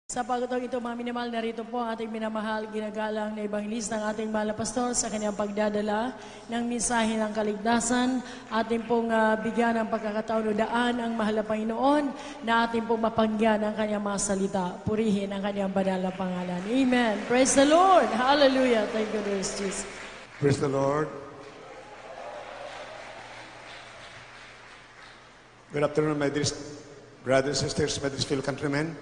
Sa pagkatong ito, mga minamahal, narito po ang ating minamahal, ginagalang na Ebanghelista ng ating mahal na pastor sa kanyang pagdadala ng mensahe ng kaligtasan. Ating pong bigyan ng pagkakataon o daan ang mahal na Panginoon na ating pong mapanggan ang kanyang mga salita. Purihin ang kanyang banal na pangalan. Amen. Praise the Lord. Hallelujah. Thank you, Lord Jesus. Praise the Lord. Good afternoon, my dear brothers and sisters, my dear fellow countrymen.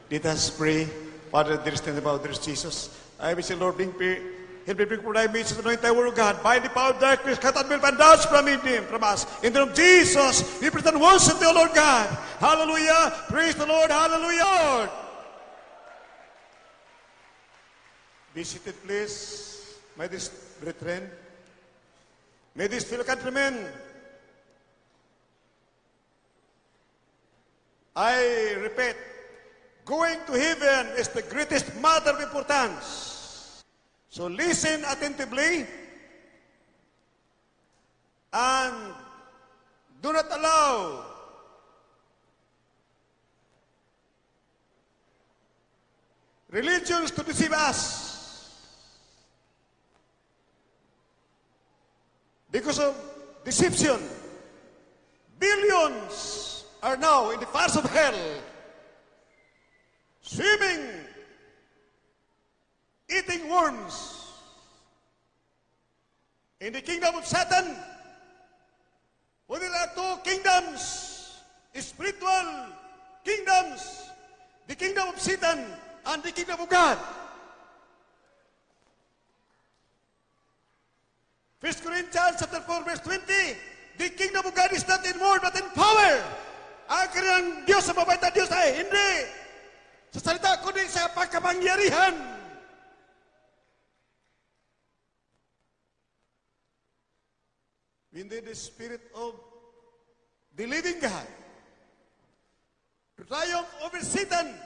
Let us pray. Father, dearest and above, dearest Jesus, I wish the Lord help me bring for thy message, anoint thy word of God, by the power of darkness, cut and will find us from us. In the name of Jesus, we present worship to the Lord God. Hallelujah. Praise the Lord. Hallelujah. Lord. Be seated, please, my dear brethren, my dear fellow countrymen. I repeat, going to heaven is the greatest matter of importance. So listen attentively and do not allow religions to deceive us. Because of deception, billions are now in the fires of hell, swimming, eating worms. In the kingdom of Satan, well, there are two kingdoms, spiritual kingdoms, the kingdom of Satan and the kingdom of God. 1 Corinthians chapter 4, verse 20, the kingdom of God is not in word but in power. Ang kanyang Diyos sa mabait na Diyos ay hindi sa salita kundi sa pagkapangyarihan. We need the Spirit of the living God to triumph over Satan.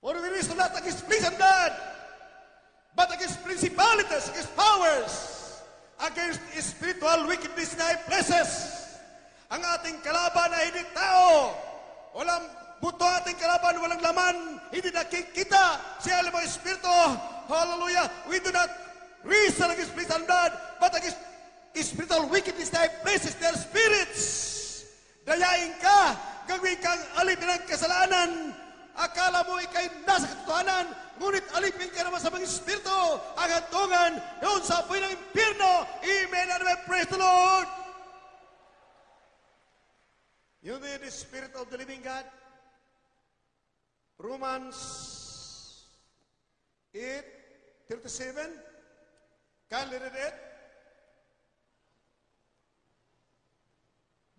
For we wrestle not against flesh and blood, but against principalities, against powers, against spiritual wickedness in high places. Ang ating kalaban ay hindi tao. Walang buto ating kalaban, walang laman. Hindi nakikita siya ang mga espiritu. Hallelujah. We do not wrestle against flesh and blood, but against spiritual wickedness in high places. They are spirits. Dayain ka, gawin kang alipin ng kasalanan. Akala mo ikay nasa katotohanan, ngunit alipin ka naman sa mga espiritu. Ang hantungan doon sa apoy ng impyerno. Amen and amen. Praise the Lord. You need the Spirit of the living God. Romans 8:37. Kindly read it.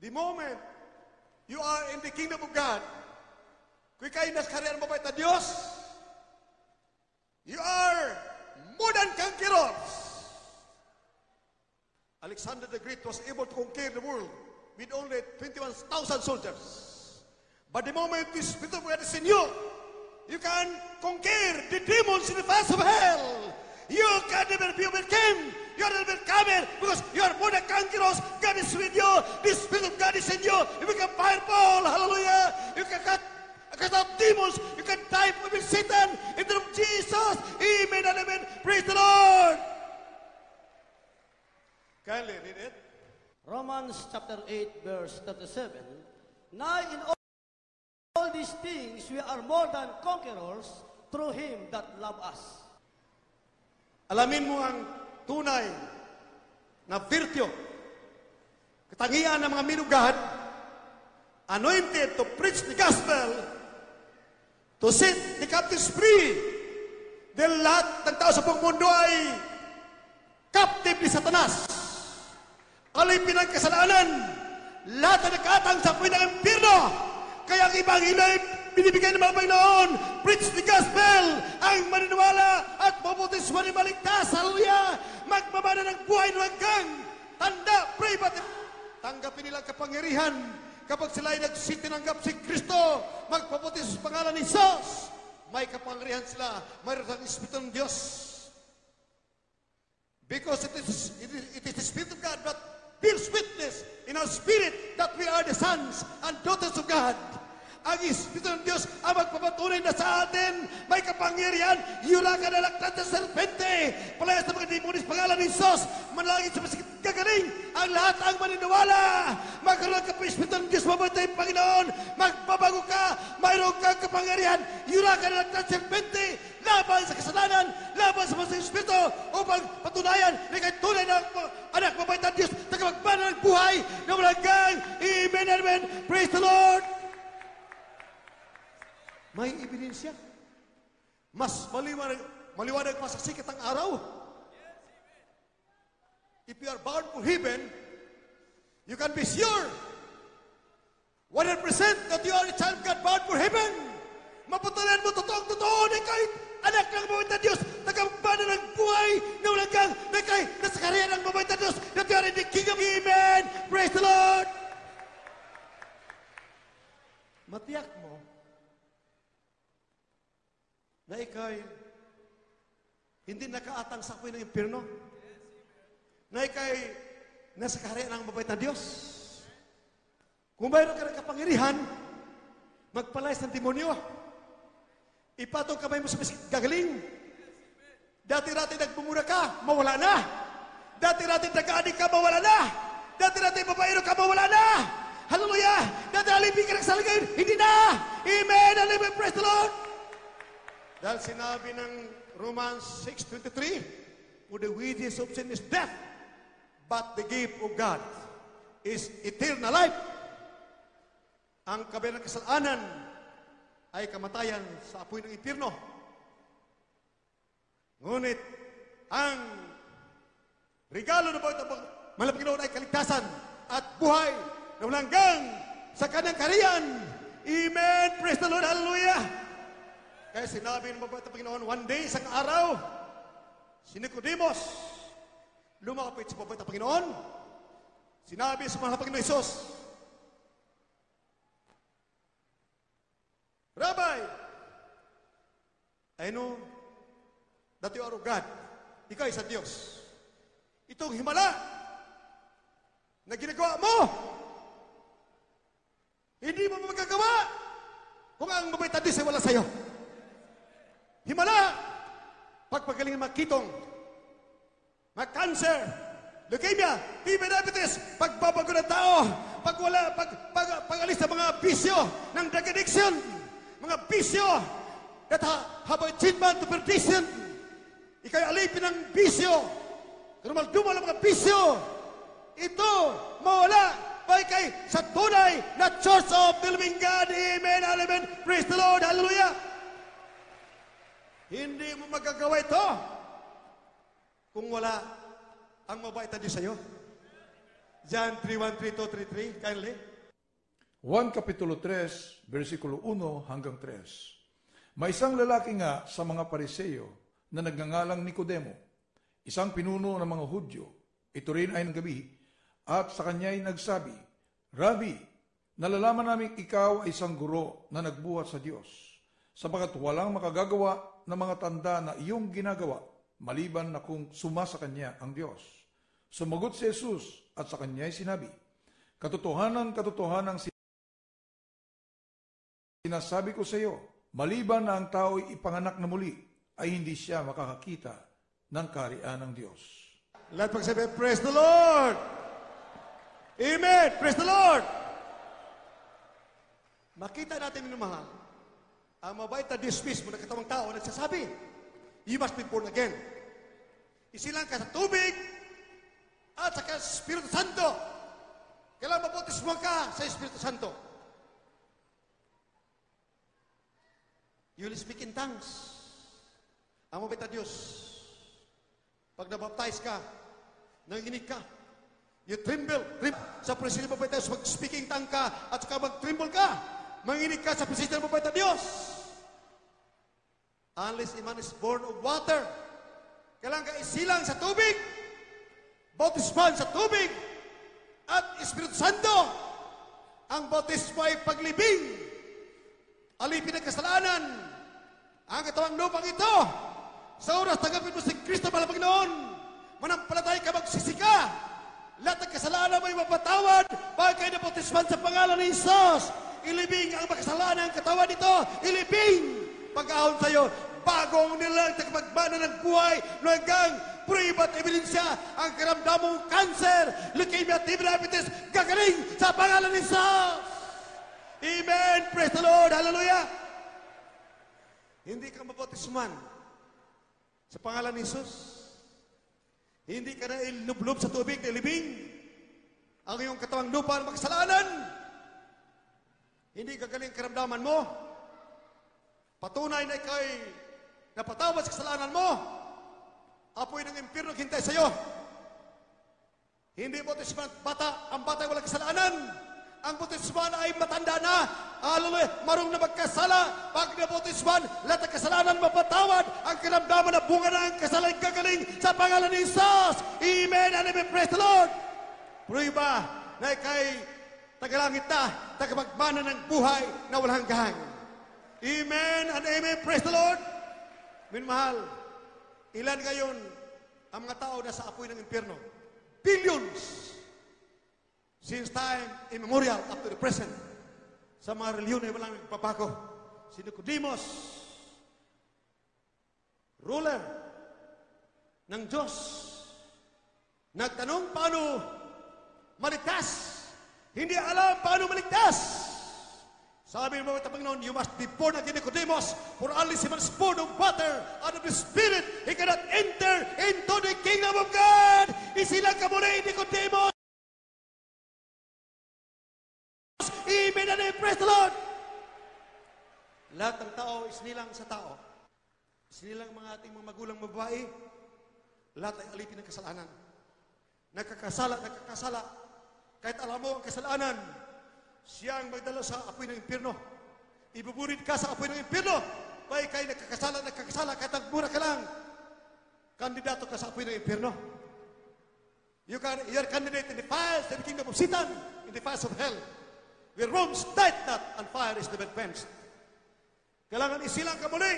The moment you are in the kingdom of God, kung ikay naskarian mabait na Diyos, you are more than conquerors. Alexander the Great was able to conquer the world with only 21,000 soldiers. But the moment the Spirit of God is in you, you can conquer the demons in the fires of hell. You can never be overcome. You are never overcomer because you are more than conquerors. God is with you. The Spirit of God is in you. You become powerful. Hallelujah. You can cast out demons. You can die with Satan in the name of Jesus. Amen and amen. Praise the Lord. Kindly read it. Romans chapter 8, verse 37. Now in all these things we are more than conquerors through Him that love us. Alamin mo ang tunay na virtue, katangian ng mga men of God, anointed to preach the gospel, to set the captives free. Dahil lahat ng tao sa buong mundo ay captive ni Satanas. Alipin ang kasalanan. Lahat na nakatang sa puwin ng impyerno. Kaya ang ibang hilay binibigay ng mga Panginoon. Preach the gospel. Ang maniniwala at mabutiswa ni maligtas. Hallelujah. Magmamana ng buhay ng hanggang. Tanda, pray, but tanggapin nilang kapangyarihan. Kapag sila ay nagsitinanggap si Kristo, magpaputis sa pangalan ni Jesus, may kapangyarihan sila. Mayroon ang Espiritu ng Diyos. Because it is the Spirit of God that bears witness in our spirit that we are the sons and daughters of God. Ang Espiritu ng Diyos ang magpapatunay na sa atin may kapangyarihan. Yura ka na laktat sa serpente. Palayas ng mga demonis pangalan ni Jesus. Manalangin sa masikit gagaling. Ang lahat ang maniniwala. Magkaroon ka pa Espiritu ng Diyos. Mamatay Panginoon. Magbabago ka. Mayroon kang kapangyarihan. Yura ka na laktat sa serpente. Laban sa kasalanan. Laban sa mga Espiritu. Upang patunayan na ikay tunay na anak mabait ng Diyos. Tagamagbana ng buhay na walang gang. Amen, amen. Praise the Lord. May ebidensya. Mas maliwanag pa sa sikat ng araw. If you are bound for heaven, you can be sure 100% that you are a child of God bound for heaven. Mapatulan mo totoo na ikay anak ng mabait na Diyos, tagambana ng buhay na walang gang, na ikay nasa karya ng mabait na Diyos, that you are in the kingdom. Amen. Praise the Lord. Matiyak mo na ikay hindi nakaatang sa apoy ng impyerno? Na ikay nasa kaharian ng mabait na Diyos? Kung mayroon ka ng kapangyarihan, magpalayas ng demonyo. Ipatong kamay mo sa gagaling. Dati-rati nagbumura ka, mawala na. Dati-rati nag-aadik ka, mawala na. Dati-rati babaero ka, mawala na. Hallelujah! Dati alipin ka ng salagayin, hindi na. Amen! Amen! Praise the Lord! Dahil sinabi ng Romans 6:23, for the wages of sin is death, but the gift of God is eternal life. Ang kabilang kasalanan ay kamatayan sa apoy ng impyerno. Ngunit ang regalo ng malapit Panginoon ay kaligtasan at buhay na walang hanggan sa kanyang kaharian. Amen. Praise the Lord. Hallelujah. Kaya sinabi ng mabait na Panginoon, one day, isang araw, si Nicodemus, lumakapit sa mabait na Panginoon, sinabi sa mga Panginoon Isus, Rabbi, I know that you are of God. Ikaw ay sa Diyos. Itong himala na ginagawa mo, hindi mo magagawa kung ang mabait na Diyos ay wala sa iyo. Himala, pagpagaling ng mga kitong, mga cancer, leukemia, TB diabetes, pagbabago ng tao, pag-alis ng mga bisyo ng drug addiction, mga bisyo that have a treatment to perdition, ikay alipin ng bisyo, karumal-dumal ang mga bisyo, ito, mawala, kay sa tunay na Church of the Living God. Amen, amen. Praise the Lord, hallelujah. Hindi mo magagawa ito kung wala ang mabait na Diyos sa iyo. John 3:1-3-2-3-3, kindly. 1 Kapitulo 3, versikulo 1 hanggang 3. May isang lalaki nga sa mga Pariseo na nagngangalang Nicodemo, isang pinuno ng mga Hudyo. Ito rin ay ng gabi, at sa kanya'y nagsabi, Rabbi, nalalaman namin ikaw ay isang guro na nagbuhat sa Diyos, sapagat walang makagagawa ng mga tanda na iyong ginagawa, maliban na kung sumasa kanya ang Diyos. Sumagot si Jesus at sa kanya'y sinabi, Katotohanan sinasabi ko sa iyo, maliban na ang tao'y ipanganak na muli, ay hindi siya makakakita ng kaharian ng Diyos. Let pagsabi, praise the Lord! Amen! Praise the Lord! Makita natin minumahal, ang mabait na Diyos mismo na katawang tao nagsasabi, you must be born again. Isilang ka sa tubig at sa Espiritu Santo. Kailangan mabautismo ka sa Espiritu Santo. You will speak in tongues. Ang mabait na Diyos, pag nabaptize ka, nanginig ka, you tremble. Sa presensya ng mabait na Diyos, mag-speaking tongue ka at saka mag-tremble ka. Manginig ka sa presensya ng mabait na Diyos. Unless a man is born of water, kailangan ka isilang sa tubig, bautisman sa tubig, at Espiritu Santo. Ang bautismo ay paglibing, alipin ng kasalanan, ang katawang lupang ito. Sa oras tanggapin mo si Kristo, mahal na Panginoon, manampalataya ka, magsisika, lahat ng kasalanan mo'y mapatawad pag kayo napotisman sa pangalan ni Jesus. Ilibing ang makasalanan ng katawan nito. Ilibing pag-ahon sa'yo. Bagong nilang tagapagmana ng buhay no hanggang pruiba at ebidensya ang karamdamong cancer, leukemia, TB, diabetes, gagaling sa pangalan ni Jesus. Amen. Praise the Lord. Hallelujah. Hindi ka mapotisman sa pangalan ni Jesus. Hindi ka na ilublob sa tubig na ilibing ang iyong katawang lupa ng makasalanan. Hindi gagaling karamdaman mo. Patunay na ikaw'y napatawad sa kasalanan mo. Apoy ng impyerno hintay sa iyo. Hindi bautisman bata, ang bata ay walang kasalanan. Ang bautisman ay matanda na. Hallelujah, marunong na magkasala. Pag nabautisman, lahat ng kasalanan mapatawad. Ang karamdaman na bunga ng kasalanan gagaling sa pangalan ni Jesus. Amen and amen. Praise the Lord. Pruiba na ikay tagalangit na, tagapagmana ng buhay na walang hanggan. Amen and amen. Praise the Lord. Minmahal, ilan ngayon ang mga tao na sa apoy ng impyerno? Billions. Since time immemorial up to the present. Sa mga reliyon ay walang nagpapago. Si Nicodemus, ruler ng Diyos, nagtanong paano maligtas. Hindi alam paano maligtas. Sabi ng mga Panginoon, you must be born again, Nicodemus, for unless he was born of water and of the Spirit, he cannot enter into the kingdom of God. Isilang ka muli, Nicodemus. Amen and praise the Lord. Lahat ng tao, isinilang sa tao. Isinilang mga ating mga magulang babae, lahat ay alipin ng kasalanan. Nagkakasala. Kahit alam mo ang kasalanan, siyang magdala sa apoy ng impyerno. Ibuburid ka sa apoy ng impyerno. Kaya kayo nagkakasala, kahit nagmura ka lang. Kandidato ka sa apoy ng impyerno. You're candidate in the fires, in the kingdom of Satan, in the fires of hell. Where Rome died not, and fire is never quenched. Kailangan isilang ka muli.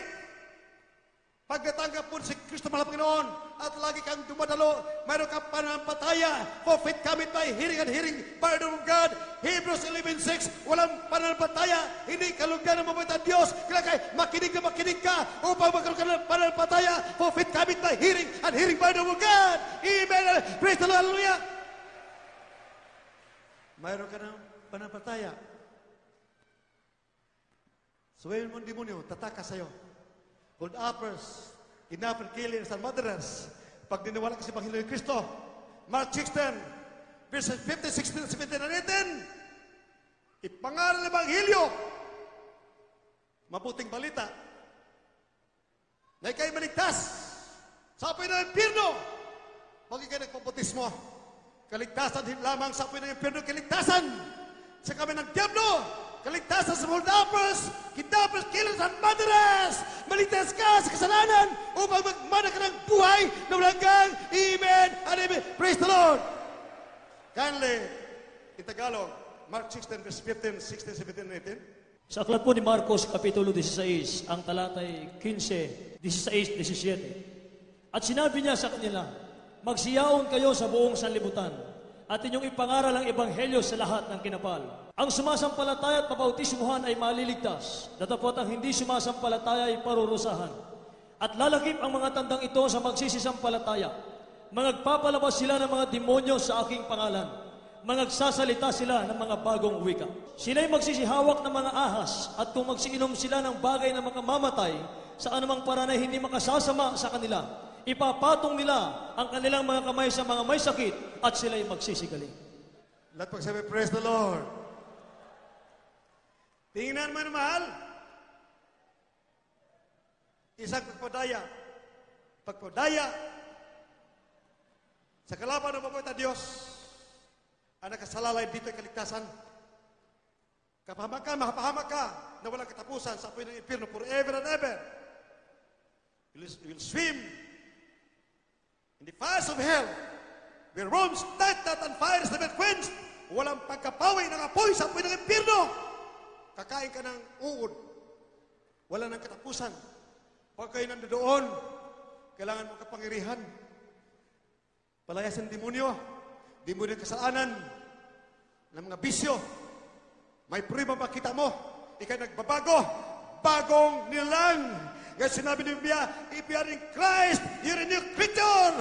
Pag natanggap mo si Kristo mahal Panginoon at lagi kang dumadalo, mayroon kang pananampalataya. For faith cometh by hearing and hearing by the word of God. Hebrews 11:6, walang pananampalataya, hindi kalugdan ng mabait ang Diyos. Kailangan makinig ka upang magkaroon ka ng pananampalataya. For faith cometh by hearing and hearing by the word of God. Amen. Praise the Lord. Hallelujah. Mayroon ka ng pananampalataya. Suwayin mo ang demonyo, tataka sa'yo. Hold uppers, kidnapper, killers, and murderers. Pag niniwala ka sa Ebanghelyo ni Kristo, Mark 16, verses 15, 16, 17, and 18, ipangaral ng Ebanghelyo, mabuting balita, na ikaw'y maligtas sa apoy ng impyerno. Pag ikaw'y nagpabautismo, kaligtasan din lamang sa apoy ng impyerno, kaligtasan sa kami ng Diablo. Kaligtasan sa hold uppers, kidnappers, killers, and murderers. Maligtas ka sa kasalanan upang magmana ka ng buhay na walang hanggan. Amen and amen. Praise the Lord. Kindly, in Tagalog, Mark 16, verse 15, 16, 17, and 18. Sa aklat po ni Marcos, Kapitulo 16, ang talatay 15, 16, 17. At sinabi niya sa kanila, magsiyaon kayo sa buong sanlibutan at inyong ipangaral ang ebanghelyo sa lahat ng kinapal. Ang sumasampalataya at mabautismuhan ay maliligtas, datapot ang hindi sumasampalataya ay parurusahan. At lalakip ang mga tandang ito sa magsisisampalataya. Magpapalabas sila ng mga demonyo sa aking pangalan. Magsasalita sila ng mga bagong wika. Sila'y magsisihawak ng mga ahas, at kung magsiinom sila ng bagay na makamamatay, sa anumang paraan ay hindi makasasama sa kanila, ipapatong nila ang kanilang mga kamay sa mga may sakit at sila'y magsisigaling. Lahat pagsabi, praise the Lord. Tingnan mo na mahal. Isang pagpadaya sa kalaban ng mabait na Diyos, ang nakasalalay dito ay kaligtasan. Makapahamak ka na walang katapusan sa apoy ng impyerno forever and ever. You will swim in the fires of hell, where Rome's night and fire is never quenched. Walang pagkapawi ng apoy sa apoy ng impyerno. Kakain ka ng uod. Wala nang katapusan. Pag kayo nandoon, kailangan mo kapangirihan. Palayasin demonyo. di mo rin kasalanan ng mga bisyo. May prueba makita mo, ikay nagbabago, bagong nilang. Kaya sinabi ni Biblia, if you are in Christ, you're a new creature.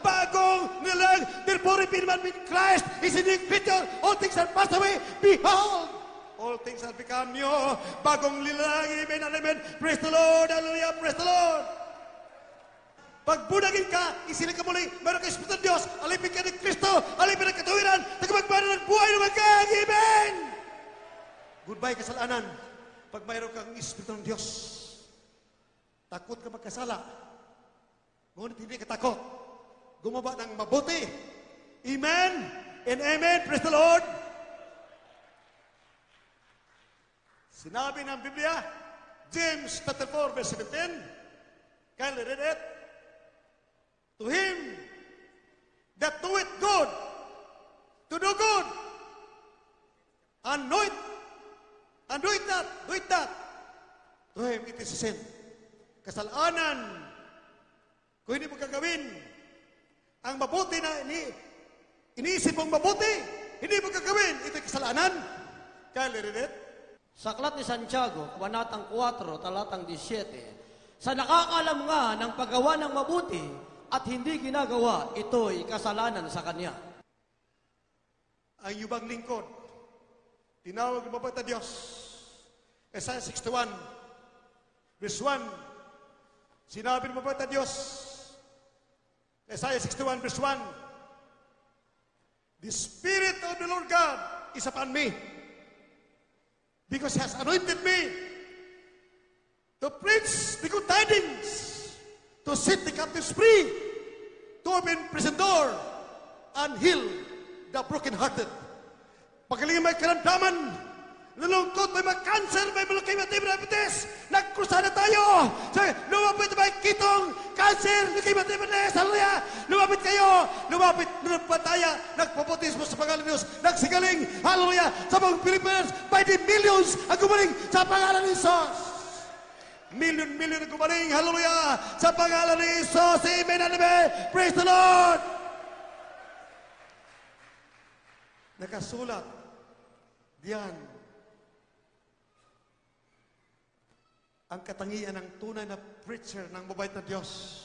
Bagong nilang, therefore if anyone in Christ is a new creature, all things are passed away. Behold, all things have become new. Bagong nilang, amen and amen. Praise the Lord, hallelujah, praise the Lord. Pag bunagin ka, isinig ka muli, meron ka Espiritu ng Diyos, alipin ka ng Kristo, alipin ng katuwiran, tagapagmana ng buhay na magkang, amen! Goodbye kasalanan. Pag mayroon kang Espiritu ng Diyos, takot ka magkasala. Ngunit hindi ka takot. Gumawa ng mabuti. Amen and amen. Praise the Lord. Sinabi ng Biblia, James chapter 4 verse 17, kindly read it. To him that doeth good, to do good, and do it not, to him it is a sin. Kasalanan, kung hindi mo gagawin ang mabuti na iniisip mong mabuti, hindi mo gagawin, ito'y kasalanan. Kaya read it. Sa Aklat ni Santiago, kabanatang 4, talatang 17, sa nakakaalam nga ng paggawa ng mabuti at hindi ginagawa, ito'y kasalanan sa kanya. Ang yubang lingkod, tinawag ng mabait na Diyos. Isaiah 61, verse 1, sinabi ng mabait na Diyos, Isaiah 61 verse 1, the Spirit of the Lord God is upon me, because He has anointed me to preach the good tidings, to set the captives free, to open prison door, and heal the brokenhearted. Pagaling may karamdaman, nalungkot, may mag-cancer, may leukemia, may diabetes, nagkrusada tayo. So, lumapit may kitong cancer, leukemia, diabetes, hallelujah. Lumapit kayo, lumapit tayo, nagpapotismo sa pangalan ng Diyos, nagsigaling, hallelujah, sa mga Pilipinas, by the millions ang gumaling sa pangalan ng Diyos. Million ang gumaling, hallelujah, sa pangalan ng Diyos, amen and amen, praise the Lord. Nakasulat, diyan, ang katangian ng tunay na preacher ng mabait na Diyos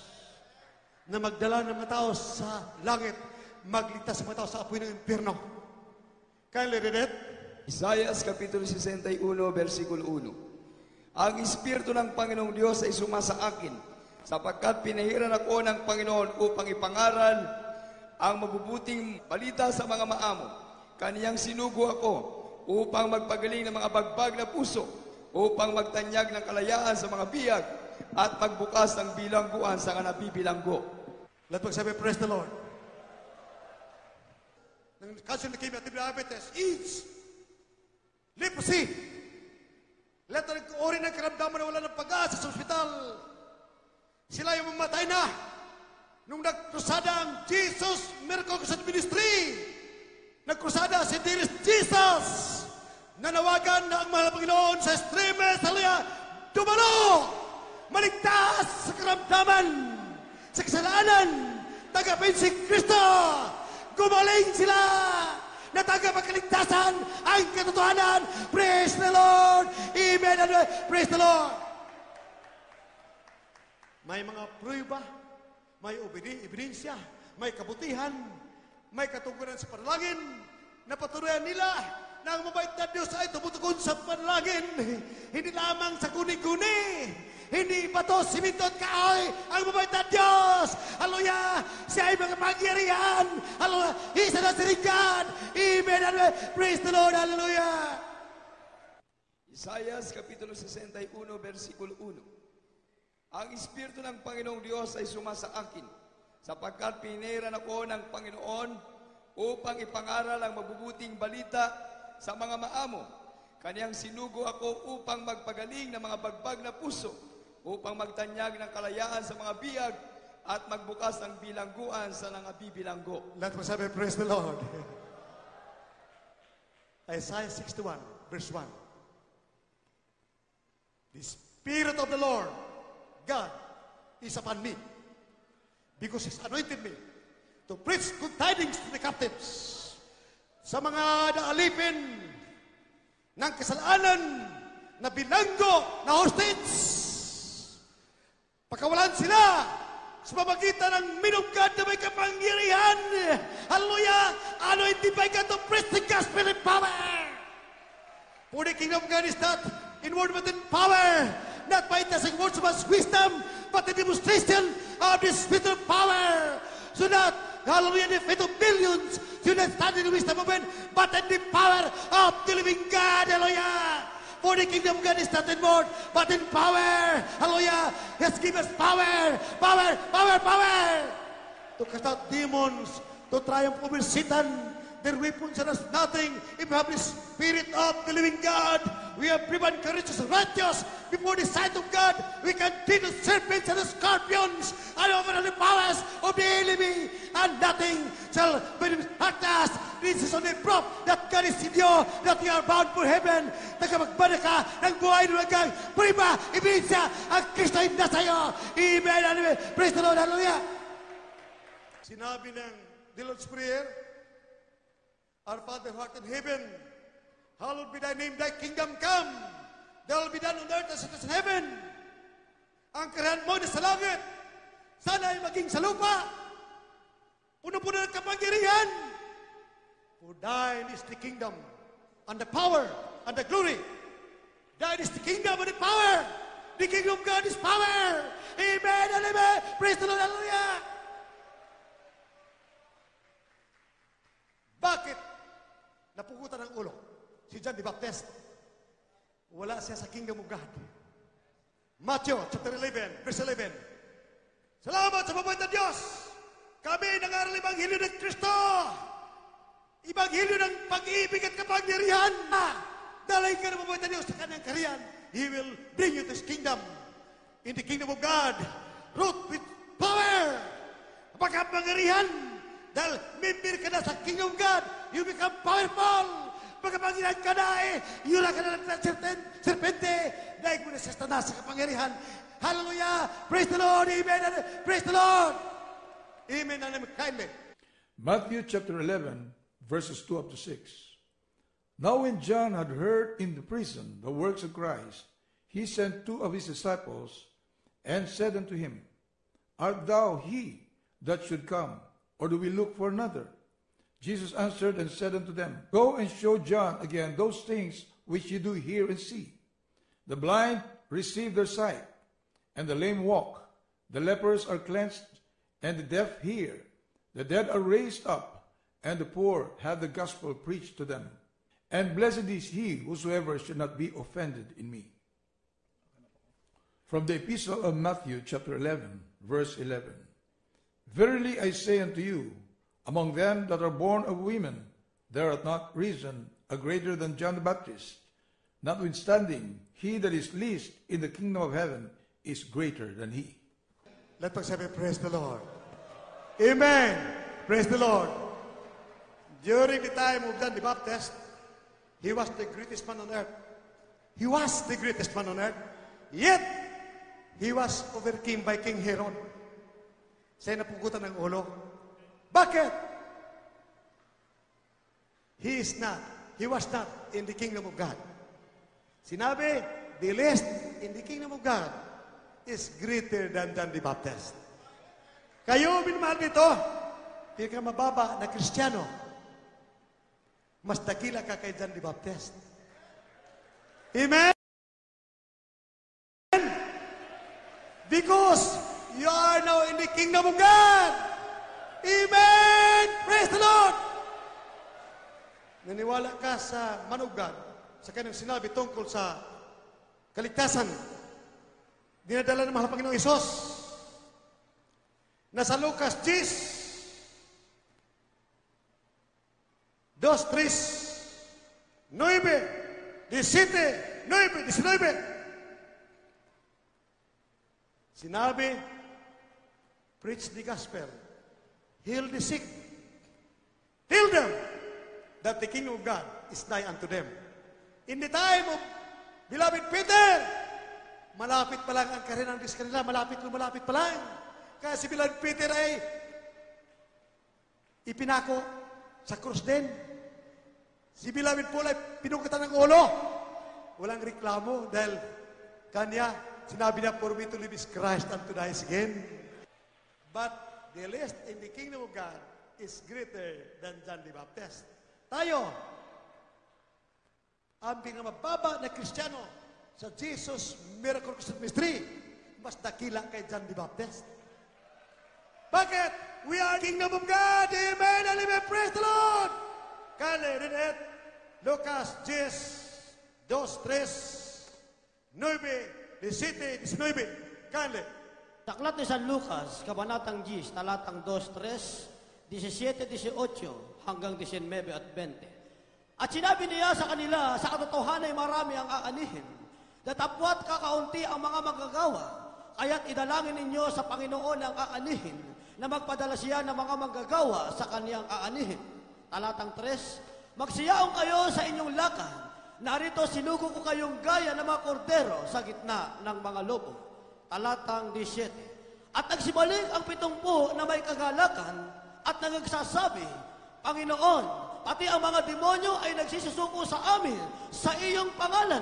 na magdala ng mga tao sa langit, magligtas sa mga tao sa apoy ng impyerno. Kindly read it. Isaiah Kapitulo 61, versikulo 1. Ang Espiritu ng Panginoong Diyos ay sumasa akin, sapagkat pinahiran ako ng Panginoon upang ipangaral ang mabubuting balita sa mga maamo. Kaniyang sinugo ako upang magpagaling ng mga bagbag na puso, upang magtanyag ng kalayaan sa mga biyag at magbukas ng bilangguan sa nabibilanggo. Let magsabi, praise the Lord. Nang cancer, leukemia, diabetes, AIDS, leprosy, lahat na ori ng karamdaman na wala ng pag-asa sa ospital, sila yung mamatay na. Nung nagkrusada ang Jesus Miracle Crusade Ministry, nagkrusada si Dearest Jesus, nanawagan na ang mahal na Panginoon sa extremes, hallelujah, dumalo, maligtas sa karamdaman, sa kasalanan, tagapin si Kristo, gumaling sila, natanggap ang kaligtasan, ang katotohanan, praise the Lord, amen, and praise the Lord. May mga prueba, may ebidensya, may kabutihan, may katungkulan sa panalangin, na patuloyan nila na ang mabait na Diyos ay tumutukod sa panalangin. Hindi lamang sa guni-guni. Hindi bato, siminto at kahoy ang mabait na Diyos. Hallelujah! Siya ay mga pangyarihan. Hallelujah! Isa na si God. Amen. Hallelujah. Praise the Lord. Hallelujah. Isaiah Kapitulo 61, versikulo 1. Ang Espiritu ng Panginoong Diyos ay sumasa akin, sapagkat pinihiran ako ng Panginoon upang ipangaral ang mabubuting balita sa mga maamo. Kaniyang sinugo ako upang magpagaling ng mga bagbag na puso, upang magtanyag ng kalayaan sa mga biyag at magbukas ng bilangguan sa nangabibilanggo. Let me say, praise the Lord. Isaiah 61, verse 1. The Spirit of the Lord, God, is upon me, because He's anointed me to preach good tidings to the captives. Sa mga naalipin ng kasalanan na bilanggo na hostage. Pagkawalan sila sa pamagitan ng minugad na may kapangyarihan. Hallelujah! Anointed by God to preach the gospel in power. For the kingdom of God is not in word but in power. Not by testing words of wisdom, but the demonstration of the spirit of power. So that, hallelujah, the faith of millions should not stand in the wisdom of men, but in the power of the living God. Hallelujah! For the kingdom of God is not in word, but in power. Hallelujah! He has given us power, power, power, power. To cast out demons, to triumph over Satan. Their weapons are as nothing. If we have the Spirit of the living God, we have proven courageous and righteous before the sight of God. We can beat the serpents and the scorpions and over the powers of the enemy, and nothing shall hurt us. This is only proof that God is in you, that you are bound for heaven. Nagkapagbada ka ng buhay ng hanggang prima, ibigsa, ang Kristo ay nasa iyo. Amen, amen. Praise the Lord, hallelujah. Sinabi ng the Lord's Prayer, Our Father who art in heaven, hallowed be thy name, thy kingdom come. Thy will be done on earth as it is in heaven. Ang karahan mo na sa langit, sana ay maging sa lupa. Puno-puno ng kapangyarihan. For thine is the kingdom, and the power, and the glory. Thine is the kingdom and the power. The kingdom of God is power. Amen and amen. Praise the Lord, hallelujah. Bakit napugutan ng ulo si John the Baptist? Wala siya sa kingdom of God. Matthew chapter 11, verse 11. Salamat sa mabait na Diyos. Kami nangaral Ebanghelyo ng Kristo. Ebanghelyo ng pag-ibig at kapangyarihan. Dahil ka na mabait na Diyos sa kanyang kaharian, He will bring you to His kingdom. In the kingdom of God, ruled with power. Pagkapangyarihan. Dahil member ka na sa kingdom of God, you become powerful. Pagkapangyarihan ka na yula ka na ng serpente. Dahil mo na sa Satanas sa kapangyarihan. Hallelujah! Praise the Lord! Amen! Praise the Lord! Amen and amen. Kindly. Matthew chapter 11, verses 2 up to 6. Now when John had heard in the prison the works of Christ, he sent 2 of his disciples and said unto him, Art thou he that should come, or do we look for another? Jesus answered and said unto them, Go and show John again those things which ye do hear and see. The blind receive their sight, and the lame walk. The lepers are cleansed, and the deaf hear. The dead are raised up, and the poor have the gospel preached to them. And blessed is he whosoever should not be offended in me. From the epistle of Matthew chapter 11, verse 11. Verily I say unto you, among them that are born of women, there hath not risen a greater than John the Baptist. Notwithstanding, he that is least in the kingdom of heaven is greater than he. Let us have a praise the Lord. Amen. Praise the Lord. During the time of John the Baptist, he was the greatest man on earth. He was the greatest man on earth. Yet, he was overcome by King Herod. Siya napugutan ng ulo. Bakit? He was not in the kingdom of God. Sinabi, the least in the kingdom of God is greater than John the Baptist. Kayo, minamahal nito, hindi ka mababa na Kristiyano. Mas dakila ka kay John the Baptist. Amen? Because you are now in the kingdom of God. Amen! Praise the Lord! Naniwala ka sa man of God, sa kanyang sinabi tungkol sa kaligtasan, dinadala ng mahal Panginoong Isos, na sa Lucas 10, 2, 3, 9, 17, 9, 19. Sinabi, preach the gospel, heal the sick, tell them that the kingdom of God is nigh unto them. In the time of beloved Peter, malapit pa lang ang karera ng Diyos kanila, malapit pa lang. Kaya si beloved Peter ay ipinako sa krus din. Si Beloved Paul ay pinukutan ng ulo. Walang reklamo dahil kanya, sinabi niya, for me to live is Christ and to die is gain. But the least in the kingdom of God is greater than John the Baptist. Tayo, ang pinamababa na Kristiyano sa Jesus Miracle Christian Ministry, mas dakila kay John the Baptist. Bakit? We are kingdom of God. Amen and amen. Praise the Lord. Kale, read it. Lucas 10, 2, 3, 9, 17, 19. Kale. Sa aklat ni San Lucas, Kabanatang 10, talatang 2, 3, 17, 18, hanggang 19 at 20. At sinabi niya sa kanila, sa katotohanan ay marami ang aanihin. Datapwat kakaunti ang mga magagawa, kaya't idalangin ninyo sa Panginoon ang aanihin, na magpadala siya ng mga manggagawa sa kaniyang aanihin. Talatang 3, magsiyaong kayo sa inyong lakad. Narito sinugo ko kayong gaya ng mga kordero sa gitna ng mga lobo. Talatang 17, at nagsibalik ang 70 na may kagalakan at nagsasabi, Panginoon, pati ang mga demonyo ay nagsisusuko sa amin sa iyong pangalan.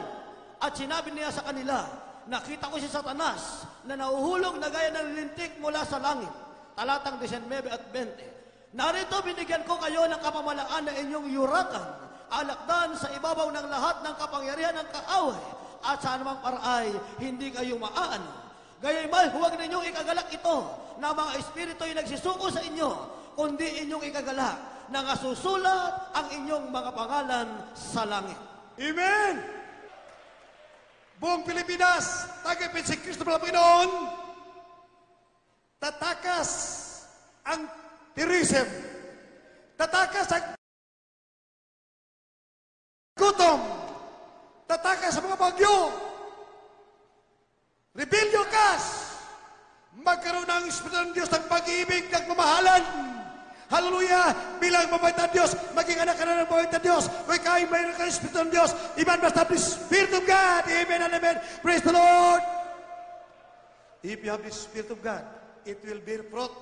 At sinabi niya sa kanila, nakita ko si Satanas na nauhulog na gaya ng lintik mula sa langit. Talatang 19 at 20. Narito binigyan ko kayo ng kapamalaan na inyong yurakan, alakdan sa ibabaw ng lahat ng kapangyarihan ng kaaway, at sa anumang paraay hindi kayo maaano. Gayunman, huwag ninyong ikagalak ito na mga espiritu ay nagsisuko sa inyo, kundi inyong ikagalak na nasusulat ang inyong mga pangalan sa langit. Amen! Buong Pilipinas, tagapin si Kristo ng Panginoon, tatakas ang terrorism, tatakas ang gutom, tatakas ang mga bagyo, rebellion kas, magkaroon ng Espiritu ng Diyos ng pag-ibig, ng pamahalan. Hallelujah! Bilang mabait na Diyos, maging anak ka na ng mabait na Diyos. Kung ikaw ay mayroon ka ng Espiritu ng Diyos, iman must have the Spirit of God. Amen and amen. Praise the Lord! If you have the Spirit of God, it will bear fruit.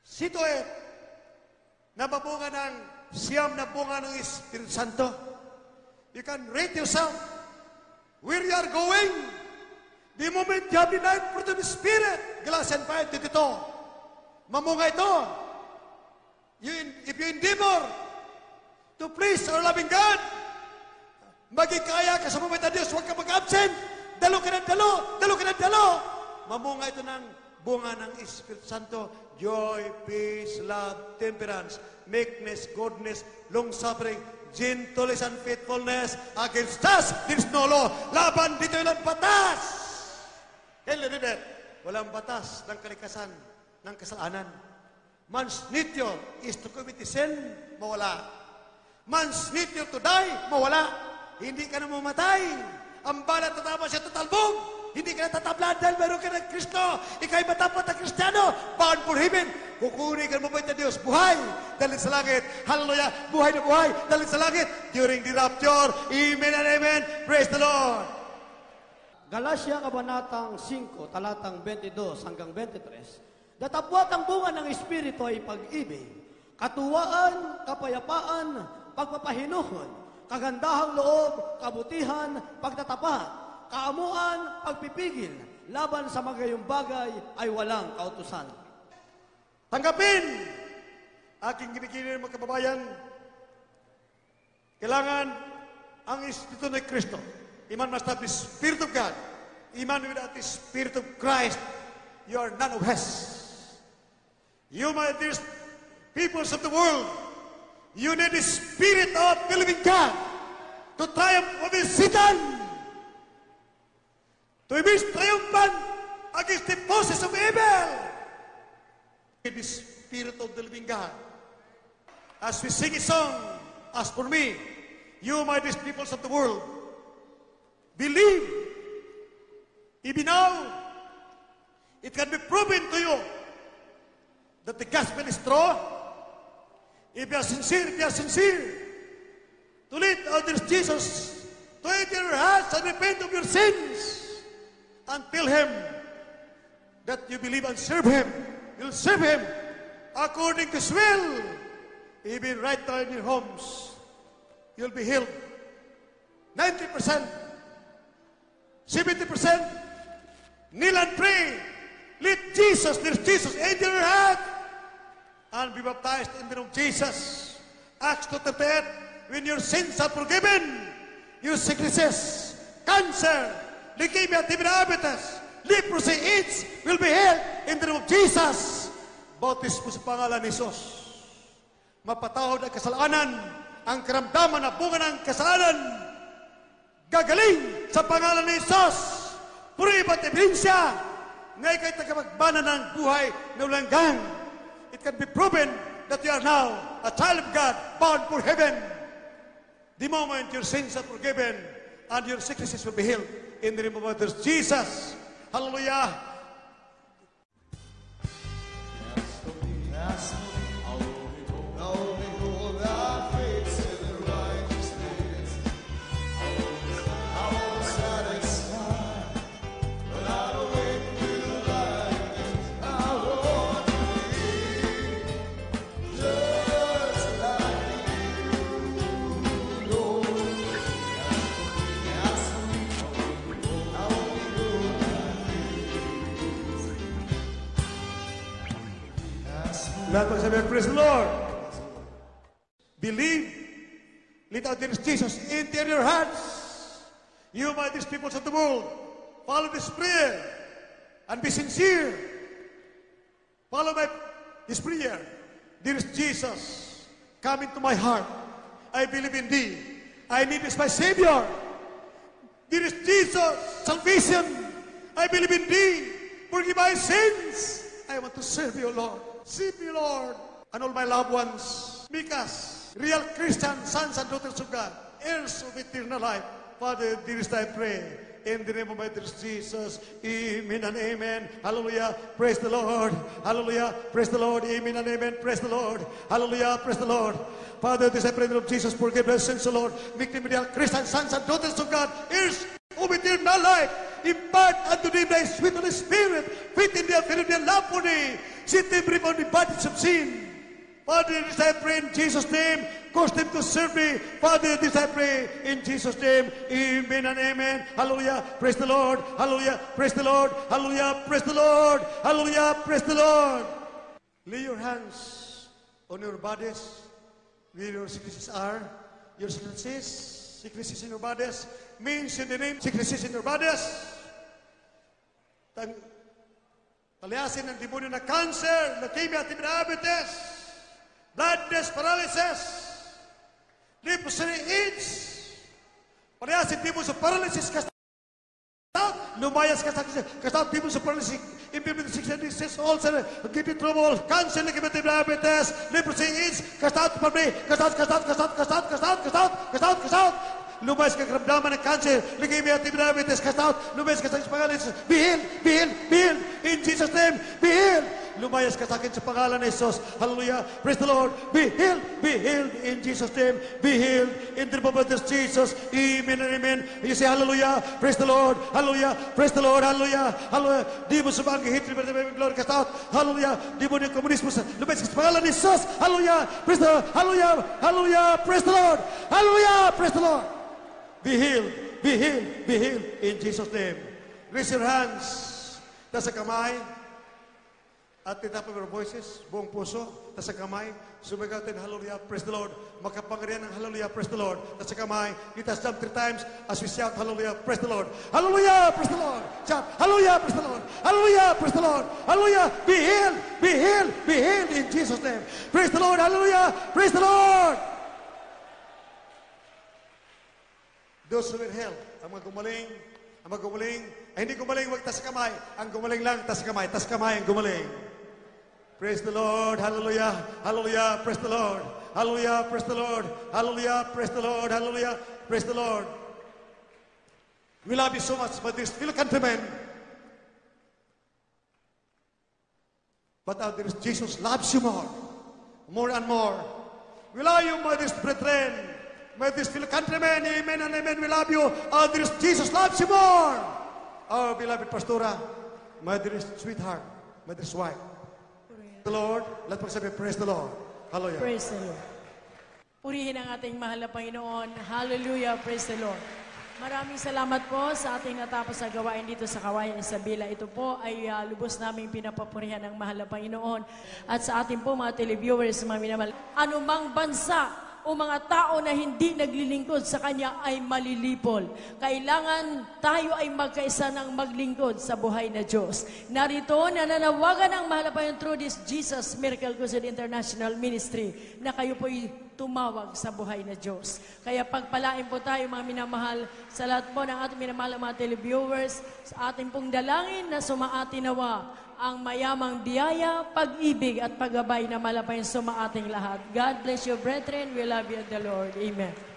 Sito na mabunga ng siyam na bunga ng Espiritu Santo. You can rate yourself where you are going. The moment you have the night fruit of the Spirit, Galatians 5:22. Mamunga ito. If you endeavor to please our loving God, maging kaya ka sa mabait na Diyos, huwag ka mag-absent. Dalo ka ng dalo, dalo ka ng dalo. Mamunga ito ng bunga ng Espiritu Santo. Joy, peace, love, temperance, meekness, goodness, long-suffering, gentleness, and faithfulness. Against us, there is no law. Laban dito yung batas. Hallelujah. Walang batas ng kalikasan, ng kasalanan. Man's nature is to commit sin, mawala. Man's nature to die, mawala. Hindi ka na mamatay. Ang balat tatama siya tatalbog. Hindi ka na tatablan dahil meron ka ng Kristo. Ika'y matapat na Kristiyano. Bound for heaven. Kukunin ka ng mabait na Diyos. Buhay. Dalhin sa langit. Hallelujah. Buhay na buhay. Dalhin sa langit. During the rapture. Amen and amen. Praise the Lord. Galatia Kabanatang 5, talatang 22 hanggang 23. Datapwat ang bunga ng Espiritu ay pag-ibig, katuwaan, kapayapaan, pagpapahinuhon, kagandahang loob, kabutihan, pagtatapat, kaamuan, pagpipigil, laban sa magayong bagay ay walang kautusan. Tanggapin aking kinikinin mga kababayan. Kailangan ang Espiritu ng Kristo. Iman must have the Spirit of God. Iman without the Spirit of Christ, you are none of us. You, my dear peoples of the world, you need the Spirit of the living God to triumph over Satan, to be triumphant against the forces of evil. The Spirit of the living God. As we sing a song, as for me, you, my dear peoples of the world, believe. Even now, it can be proven to you that the gospel is true. If you are sincere, to lead others Jesus, to enter your hearts and repent of your sins, and tell Him that you believe and serve Him. You'll serve Him according to His will, even right now in your homes, you'll be healed. 90%, 70%, kneel and pray. Let Jesus, there's Jesus, enter your heart and be baptized in the name of Jesus. Acts 2:38, when your sins are forgiven, your sicknesses, cancer, leukemia, diabetes, leprosy, AIDS will be healed in the name of Jesus. Bautis mo sa pangalan ni Jesus. Mapatawad ang kasalanan, ang karamdaman na bunga ng kasalanan, gagaling sa pangalan ni Jesus. Puriba at ebidensya, ngayon kayo tagapagbana ng buhay na walang gang. It can be proven that you are now a child of God, bound for heaven. The moment your sins are forgiven and your sicknesses will be healed in the name of others, Jesus. Hallelujah. Lahat magsabi, praise the Lord. Believe. Let out there is Jesus into your hearts. You, my these peoples of the world, follow this prayer and be sincere. Follow this prayer. There is Jesus. Come into my heart. I believe in thee. I need this my Savior. There is Jesus. Salvation. I believe in thee. Forgive my sins. I want to serve you, Lord. Save me, Lord, and all my loved ones. Make us real Christian sons and daughters of God, heirs of eternal life. Father, dearest, I pray, in the name of my dear Jesus, amen and amen. Hallelujah. Praise the Lord. Hallelujah. Praise the Lord. Amen and amen. Praise the Lord. Hallelujah. Praise the Lord. Father, this I pray in the name of Jesus, forgive us sins, O Lord. Make them real Christian sons and daughters of God, heirs of eternal life. Impart unto them thy sweet Holy Spirit, fit in their fear of their love for thee. Set them free from the bondage of sin. Father, this I pray in Jesus' name. Cause them to serve me. Father, this I pray in Jesus' name. Amen and amen. Hallelujah. Praise the Lord. Hallelujah. Praise the Lord. Hallelujah. Praise the Lord. Hallelujah. Praise the Lord. Lay your hands on your bodies where your sicknesses are. Your sicknesses in your bodies. Mention the name sicknesses in your bodies. Palayasin ng demonyo na cancer, leukemia, diabetes, blindness, paralysis, leprosy, AIDS. Palayasin demon sa paralysis, cast out, lumayas, cast out demon sa paralysis, infirmity, sickness, ulcer, kidney trouble, cancer, leukemia, diabetes, leprosy, AIDS, cast out from me, cast out. Lumayas ka karamdaman ng cancer, leukemia, diabetes, cast out. Lumayas ka sa pangalan ni Jesus. Be healed. In Jesus' name, be healed. Lumayas ka sa akin sa pangalan ni Jesus. Hallelujah. Praise the Lord. Be healed in Jesus' name. Be healed in the name of Jesus. Amen and amen. You say hallelujah. Praise the Lord. Hallelujah. Praise the Lord. Hallelujah. Hallelujah. Di mo sumang hatred, glory, cast out. Hallelujah. Di mo yung komunismo sa lumayas ka sa pangalan ni Jesus. Hallelujah. Praise the Lord. Hallelujah. Hallelujah. Praise the Lord. Hallelujah. Praise the Lord. Be healed in Jesus' name. Raise your hands. Nasa kamay. At titap of your voices. Buong puso. Nasa kamay. Sumigaw tayo, hallelujah, praise the Lord. Makapangyarihan ng hallelujah, praise the Lord. Nasa kamay. Let us jump 3 times as we shout, hallelujah, praise the Lord. Hallelujah, praise the Lord. Shout, hallelujah, praise the Lord. Hallelujah, praise the Lord. Hallelujah, be healed in Jesus' name. Praise the Lord, hallelujah, praise the Lord. Those who will help, ang mga gumaling, ay hindi gumaling, huwag tas kamay. Ang gumaling lang, tas kamay, ang gumaling. Praise the Lord, hallelujah, hallelujah, praise the Lord, hallelujah, praise the Lord, hallelujah, praise the Lord, hallelujah, praise the Lord. We love you so much, but this fellow countrymen, but out there is Jesus loves you more and more. We love you, my dear brethren. My dear fellow countrymen, amen and amen, we love you. Our dear Jesus loves you more. Our beloved Pastora, my dear sweetheart, my dear wife. the Lord. Let's magsabi, praise the Lord. Hallelujah. Praise the Lord. Purihin ang ating mahal na Panginoon. Hallelujah. Praise the Lord. Maraming salamat po sa ating natapos sa gawain dito sa Kawayan Isabela. Ito po ay lubos naming pinapapurihan ng mahal na Panginoon. At sa ating po mga televiewers, mga minamahal, anumang bansa o mga tao na hindi naglilingkod sa Kanya ay malilipol. Kailangan tayo ay magkaisa ng maglingkod sa buhay na Diyos. Narito, nananawagan ang mahal na Panginoon through this Jesus Miracle Crusade International Ministry na kayo po'y tumawag sa buhay na Diyos. Kaya pagpalain po tayo mga minamahal sa lahat po ng ating minamahal mga televiewers, sa ating pong dalangin na sumaati nawa ang mayamang biyaya, pag-ibig at paggabay na malapay sa ating lahat. God bless you, brethren. We love you in the Lord. Amen.